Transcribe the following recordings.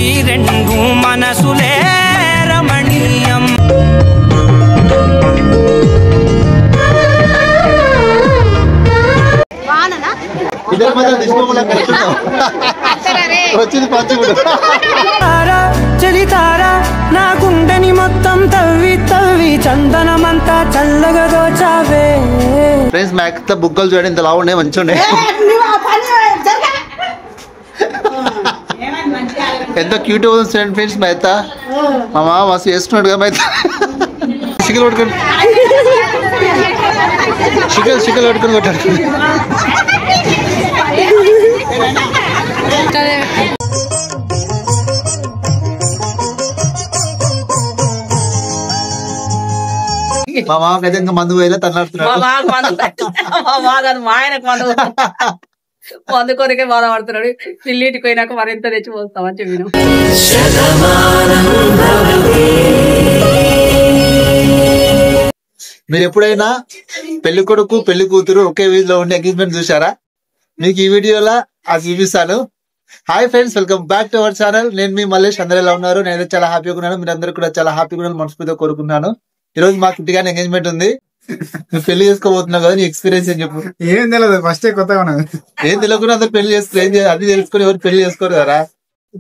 ఈ రెండు మనసులే రమణీయం. చలితారా నా గుండెని మొత్తం తవ్వి తవ్వి చందనమంతా చల్లగా దోచావే. ఫ్రెండ్స్ మ్యాక్ బుగ్గలు చూడండి ఇంత లావు ఉన్నాయి, మంచిగా ఉన్నాయి. ఎంత క్యూట్ అవుతుంది ఫ్రెండ్స్. మైత మా మామ మస్తు వేస్తున్నాడు కదా మైత. చికెన్ పట్టుకొని చికెన్ పట్టుకొని కొట్టాడు. మా మామకైతే ఇంకా మందు పోయేలా తన్నాడుతున్నాడు. మా ఆయనకు మందు కొరికే బాధపడుతున్నాడు. పిల్లిటికి పోయినాక మరింత తెచ్చి పోస్తామని చెప్పిన. మీరు ఎప్పుడైనా పెళ్లి కొడుకు పెళ్లి కూతురు ఒకే వీధిలో ఉండే ఎంగేజ్మెంట్ చూసారా? మీకు ఈ వీడియోలో అది చూపిస్తాను. Hi friends, welcome back to our channel. నేను మీ మల్లేష్. అందరూ ఎలా ఉన్నారు? నేను చాలా హ్యాపీగా ఉన్నాను. మీరు అందరూ కూడా చాలా హ్యాపీగా ఉన్నారు మనస్ఫూర్తిగా కోరుకున్నాను. ఈ రోజు మాకు ఇంటిగానే ఎంగేజ్మెంట్ ఉంది. నువ్వు పెళ్లి చేసుకోబోతున్నావు కదా, నీ ఎక్స్పీరియన్స్ అని చెప్పు. ఏం తెలియదు, ఫస్ట్ కొత్తగా ఉన్నది. ఏం తెలియకుండా అందరు పెళ్లి చేసుకోరు, అది తెలుసుకుని ఎవరు పెళ్లి చేసుకోరు కదా.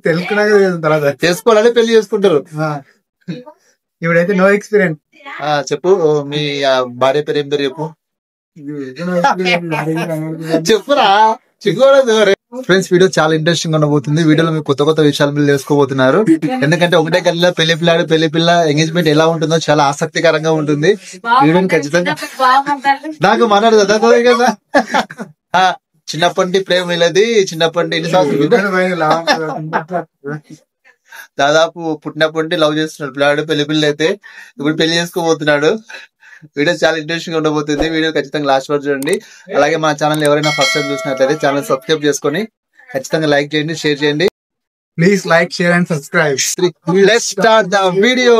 తెలుసుకున్నాక తర్వాత చేసుకోవాలని పెళ్లి చేసుకుంటారు. ఇప్పుడైతే నో ఎక్స్పీరియన్స్. చెప్పు, మీ భార్య పేరు ఏం పేరు చెప్పు. చెప్పురా, చిక్కుకోవడం. ఫ్రెండ్స్, వీడియో చాలా ఇంట్రెస్టింగ్ ఉండబోతుంది. వీడియోలో మీరు కొత్త కొత్త విషయాలు మీరు తెలుసుకోబోతున్నారు. ఎందుకంటే ఒకటే గల్లీలో పెళ్లి పిల్లాడు పెళ్లి పిల్ల ఎంగేజ్మెంట్ ఎలా ఉంటుందో చాలా ఆసక్తికరంగా ఉంటుంది. వీడియోని ఖచ్చితంగా నాకు మనడు కదా. చిన్నప్పటి ప్రేమ ఇలాది, చిన్నప్పటి ఎన్ని సంవత్సరాలు దాదాపు పుట్టినప్పటి లవ్ చేస్తున్నాడు పిల్లాడు. పెళ్లి పిల్ల అయితే ఇప్పుడు పెళ్లి చేసుకోబోతున్నాడు. వీడియో చాలా ఇంట్రెస్టింగ్ ఉండబోతుంది. వీడియో ఖచ్చితంగా లాస్ట్ వరకు చూడండి. అలాగే మన ఛానల్ ఎవరైనా ఫస్ట్ టైం చూసినట్లయితే ఛానల్ సబ్స్క్రైబ్ చేసుకొని ఖచ్చితంగా లైక్ చేయండి, షేర్ చేయండి. Please like, share and subscribe. Let's start the video.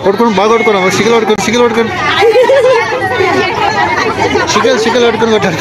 కొట్టుకోండి, బాగా కొట్టుకోండి. చికెన్ పట్టుకోండి, చికెన్ పట్టుకోండి, చికెన్ పట్టుకొని కొట్టాడు.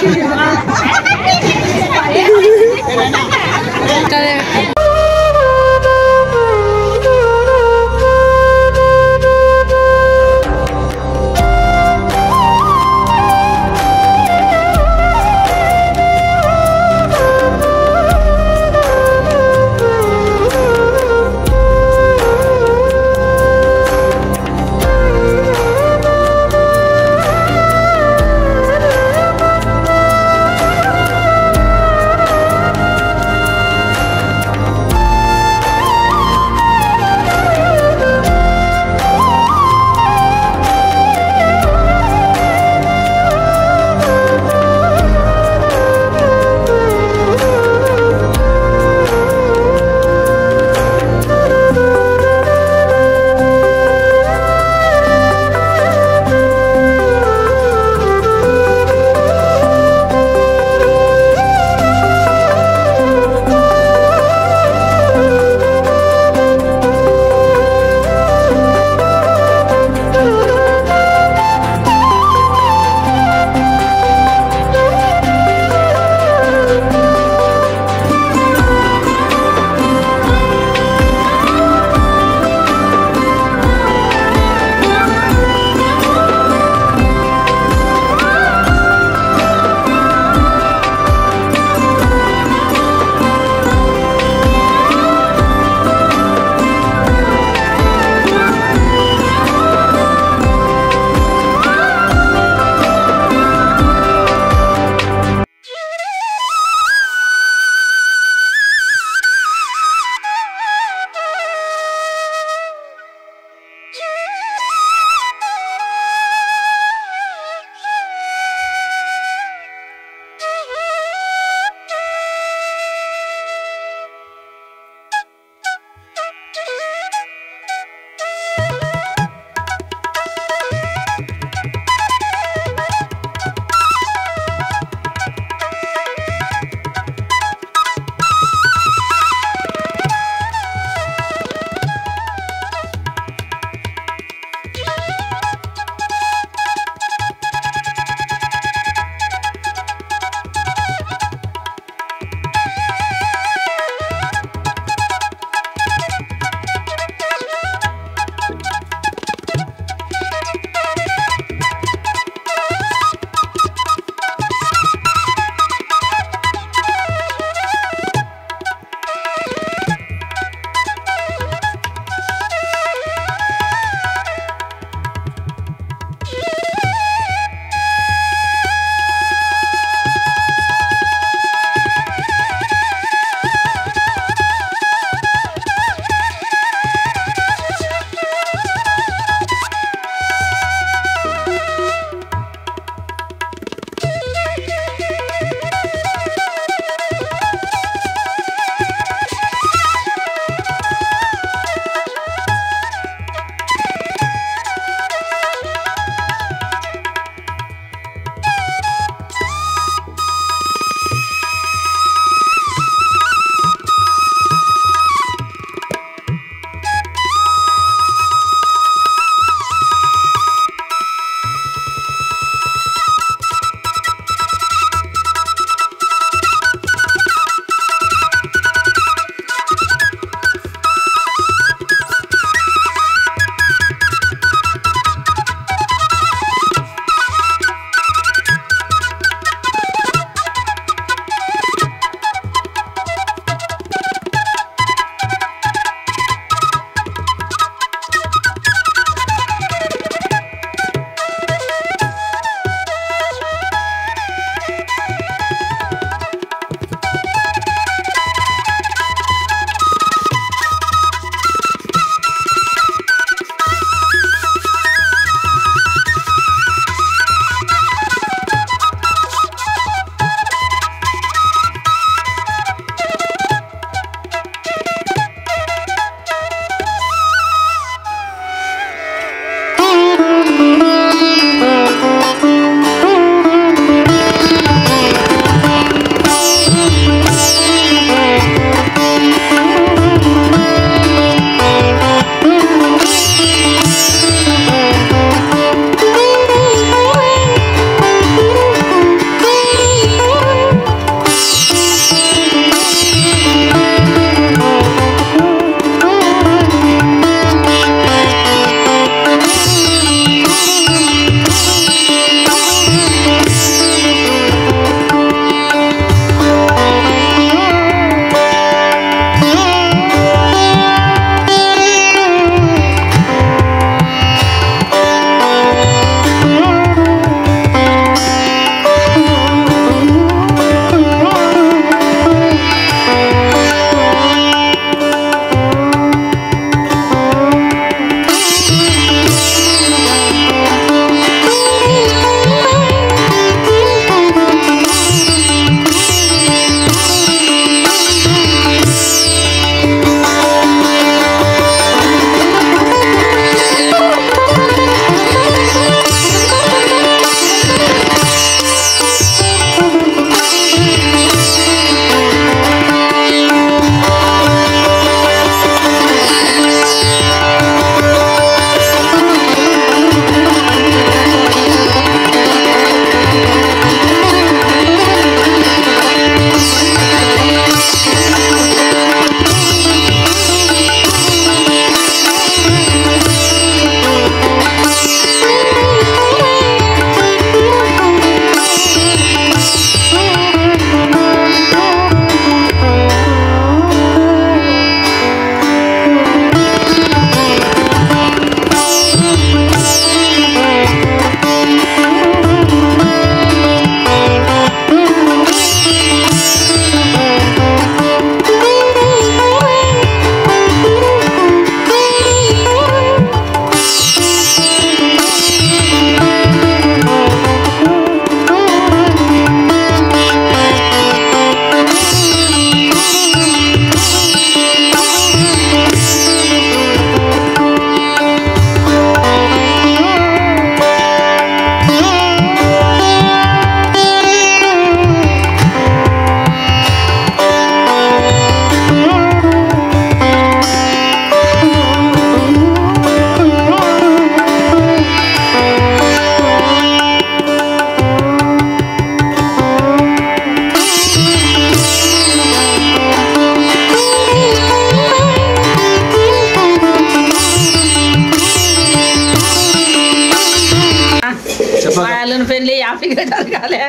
హ్యాపీగా జరగాలి.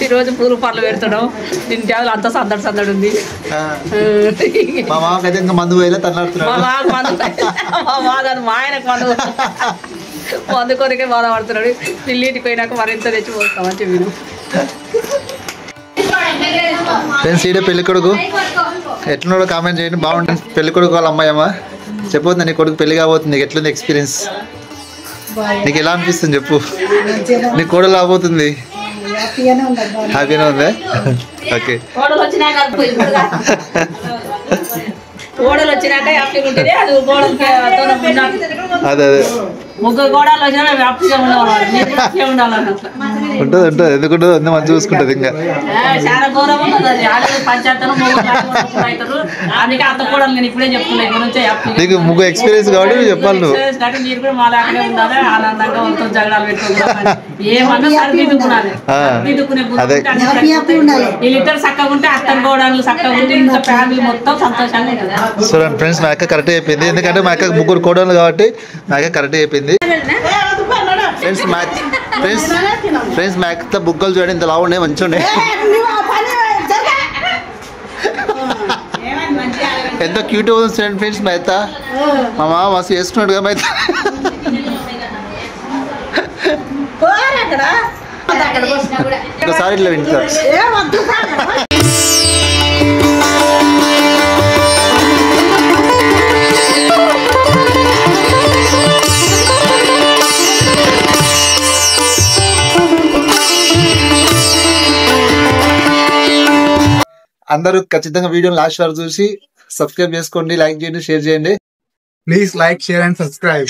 ఈరోజు పూలు పనులు పెడతాడు ఇంటి అంతా సందడి సందడి ఉంది. మా మామకైతే ఇంకా మందు పోయేలా తన్నాడుతున్నాడు. మా మాకు మా ఆయనకు మందు కొరకే బాధపడుతున్నాడు. పిల్లింటికి పోయినాక మరింత తెచ్చి పోస్తామని చెప్పి. ఫ్రెండ్స్ ఈడే పెళ్లి కొడుకు ఎట్లున్నాడో కామెంట్ చేయండి. బాగుంటుంది పెళ్లి కొడుకు వాళ్ళ అమ్మాయి అమ్మ. చెప్పొద్దు నీ కొడుకు పెళ్లి కాబోతుంది, నీకు ఎట్లుంది ఎక్స్పీరియన్స్, నీకు ఎలా అనిపిస్తుంది చెప్పు. నీ కోడలు రాబోతుంది, హ్యాపీగానే ఉందా? ఓకే కోడలు వచ్చినాక హ్యాపీగా ఉంటుంది. అది అదే అదే ముగ్గురు కోడలు వచ్చినా హ్యాపీగా ఉండాలి. ఉంటుంది ఉంటుంది, ఎందుకుంటుంది అన్నీ మంచిగా చూసుకుంటుంది. ఇంకా చాలా గౌరవం ఉంటుంది. పంచాయతీలో అవుతారు. అందుకే అంత కూడా నేను ఇప్పుడే చెప్తున్నాను. నీకు ముగ్గురు ఎక్స్పీరియన్స్ కాబట్టి నువ్వు చెప్పాలి. నువ్వు మీరు కూడా మా లాగానే ఉండాలి. ఆనందంగా వాళ్ళతో జగడాలు పెట్టుకుంటారు. ఏమన్నా సరిదిద్దుకున్నాను. సరిదిద్దుకునే వీళ్ళిద్దరు చక్కగా ఉంటే అత్తను కోడలు చక్కగా ఉంటే ఇంత ఫ్యామిలీ మొత్తం సంతోషంగా ఉంటుంది. చూడండి ఫ్రెండ్స్, మా అక్క కరెక్ట్ అయిపోయింది. ఎందుకంటే మా అక్క ముగ్గురు కోడలు కాబట్టి మా అక్క కరెక్ట్ అయిపోయింది. ఫ్రెండ్స్ ఫ్రెండ్స్ మా అక్క బుగ్గలు చూడండి ఇంత లావు ఉన్నాయి, మంచిగా ఉన్నాయి. ఎంత క్యూట్ అవుతుంది ఫ్రెండ్స్ మా అత్త. మా మామ మస్తు వేసుకున్నాడు కదా మా అత్త. ఒకసారి ఇట్లా వింటారు. అందరూ ఖచ్చితంగా వీడియో లాస్ట్ వరకు చూసి సబ్స్క్రైబ్ చేసుకోండి, లైక్ చేయండి, షేర్ చేయండి. Please like share and subscribe.